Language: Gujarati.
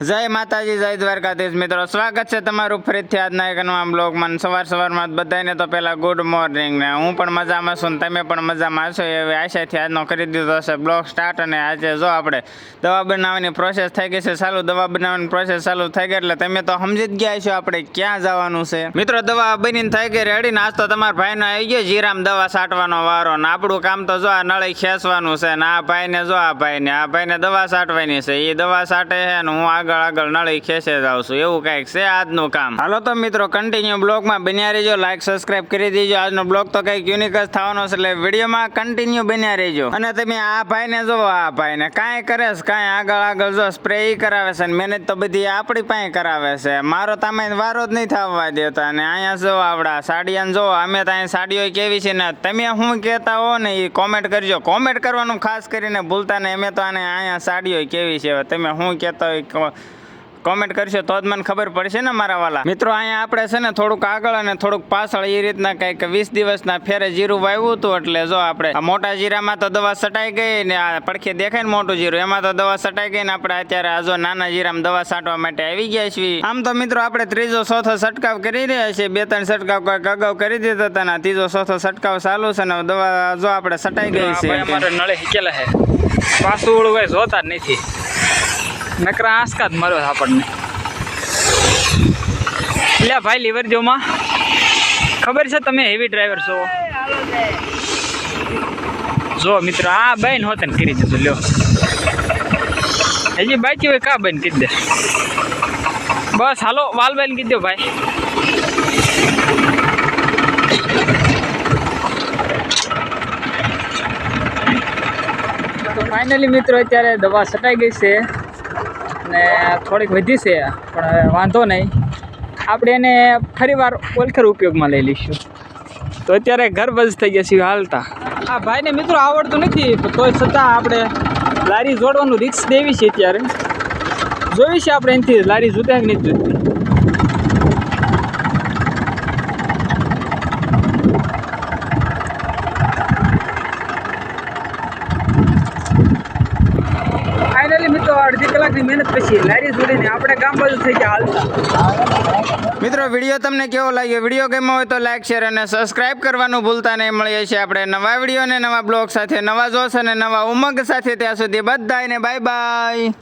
જય માતાજી, જય દ્વારકાધીશ મિત્રો, સ્વાગત છે તમારું ફરીથી આજના એક નવા બ્લોગમાં। સવારમાં બધાને તો પહેલા ગુડ મોર્નિંગ ને હું પણ મજામાં છું ને તમે પણ મજામાં છો એવી આશાથી આજનો કરી દીધો છે બ્લોગ સ્ટાર્ટ। અને આજે જો આપણે દવા બનાવવાની પ્રોસેસ થઈ ગઈ છે ચાલુ। દવા બનાવવાની પ્રોસેસ ચાલુ થઈ ગઈ એટલે તમે તો સમજી જ ગયા છો આપણે ક્યાં જવાનું છે મિત્રો। દવા બનીને થઈ ગઈ રેડી ને આજ તો તમારા ભાઈનો આવી ગયો જીરામ દવા છાંટવાનો વારો ને આપણું કામ તો જો આ નળી ખેંચવાનું છે ને આ ભાઈને જો આ ભાઈને દવા છાંટવાની છે। એ દવા છાંટે છે ને હું આગળ નળી ખેંચે જાઉં છું એવું કંઈક છે આજનું કામ। હાલો તો મિત્રો કન્ટિન્યુ બ્લોગમાં બન્યા રહેજો, લાઈક સબસ્ક્રાઇબ કરી દેજો। આજનો બ્લોગ તો કંઈક યુનિક જ થવાનો છે એટલે વિડીયોમાં કન્ટિન્યુ બન્યા રહેજો। અને તમે આ ભાઈને જોવો, આ ભાઈને કાંઈ કરે છે કાંઈ આગળ જો સ્પ્રે કરાવે છે ને મહેનત તો બધી આપણી પાસે કરાવે છે। મારો તમે વારો જ નહીં થવા દેતા। અને અહીંયા જો આવડા સાડિયાને જો અમે તો અહીંયા સાડીઓ કેવી છે ને તમે શું કહેતા હો ને એ કોમેન્ટ કરજો। કોમેન્ટ કરવાનું ખાસ કરીને ભૂલતા નહીં। અમે તો આને અહીંયા સાડીઓ કેવી છે તમે શું કહેતા હોય કોમેન્ટ કરશો તો જ મને ખબર પડશે ને મારા વાલા મિત્રો। અહીંયા આપણે છે ને થોડુંક આગળ અને થોડુંક પાછળ એ રીતના કંઈક 20 દિવસના ફેરે જીરું વાવ્યું હતું એટલે જો આપણે આ મોટા જીરામાં તો દવા છટાઈ ગઈ ને આ પડખે દેખાય ને મોટું જીરું એમાં તો દવા છટાઈ ગઈ ને આપણે અત્યારે આ જો નાના જીરામાં દવા છાંટવા માટે આવી ગયા છીએ। આમ તો મિત્રો આપણે ત્રીજો ચોથો છંટકાવ કરી રહ્યા છીએ, 2-3 છંટકાવ કોઈક અગાઉ કરી દીધા હતા ને ત્રીજો ચોથો છંટકાવ ચાલુ છે ને દવા જો આપણે છટાઈ ગઈ છે। અમારે નળે હિકેલા છે પાછું ઓળું કઈ જોતા જ નથી, નકરા આંસકા જ મારો આપણને। એટલે ભાઈ લીવર જોમાં ખબર છે તમે હેવી ડ્રાઈવર છો જો મિત્ર આ બેન હોતે ને કરી દીધું લ્યો, હજી બાકી હોય કા બેન કીધી દે બસ હાલો વાલ બેન કીધી દો ભાઈ। તો ફાઇનલી મિત્રો અત્યારે દવા છટાઈ ગઈ છે ને થોડીક વધી છે પણ વાંધો નહીં, આપણે એને ફરીવાર ઓલખર ઉપયોગમાં લઈ લઈશું। તો અત્યારે ઘર બજ થઈ ગયા છીએ હાલતા। આ ભાઈને મિત્રો આવડતું નથી તોય છતાં આપણે લારી જોડવાનું રિક્સ દેવી છે। અત્યારે જોઈ છે આપણે એનાથી લારી જુદા કે નથી જુદતી। ફાઇનલી મિત્રો અડધી કલાકની મહેનત પછી લારી જોડીને આપણે ગામ બાજુ થઈ ગયા હાલતા। મિત્રો વિડીયો તમને કેવો લાગ્યો? વિડીયો ગમ્યો હોય તો લાઈક શેર અને સબસ્ક્રાઇબ કરવાનું ભૂલતા નહીં। મળીએ છીએ આપણે નવા વિડીયો અને નવા બ્લોગ સાથે, નવા જોશ અને નવા ઉમંગ સાથે। ત્યાં સુધી બધાને બાય બાય।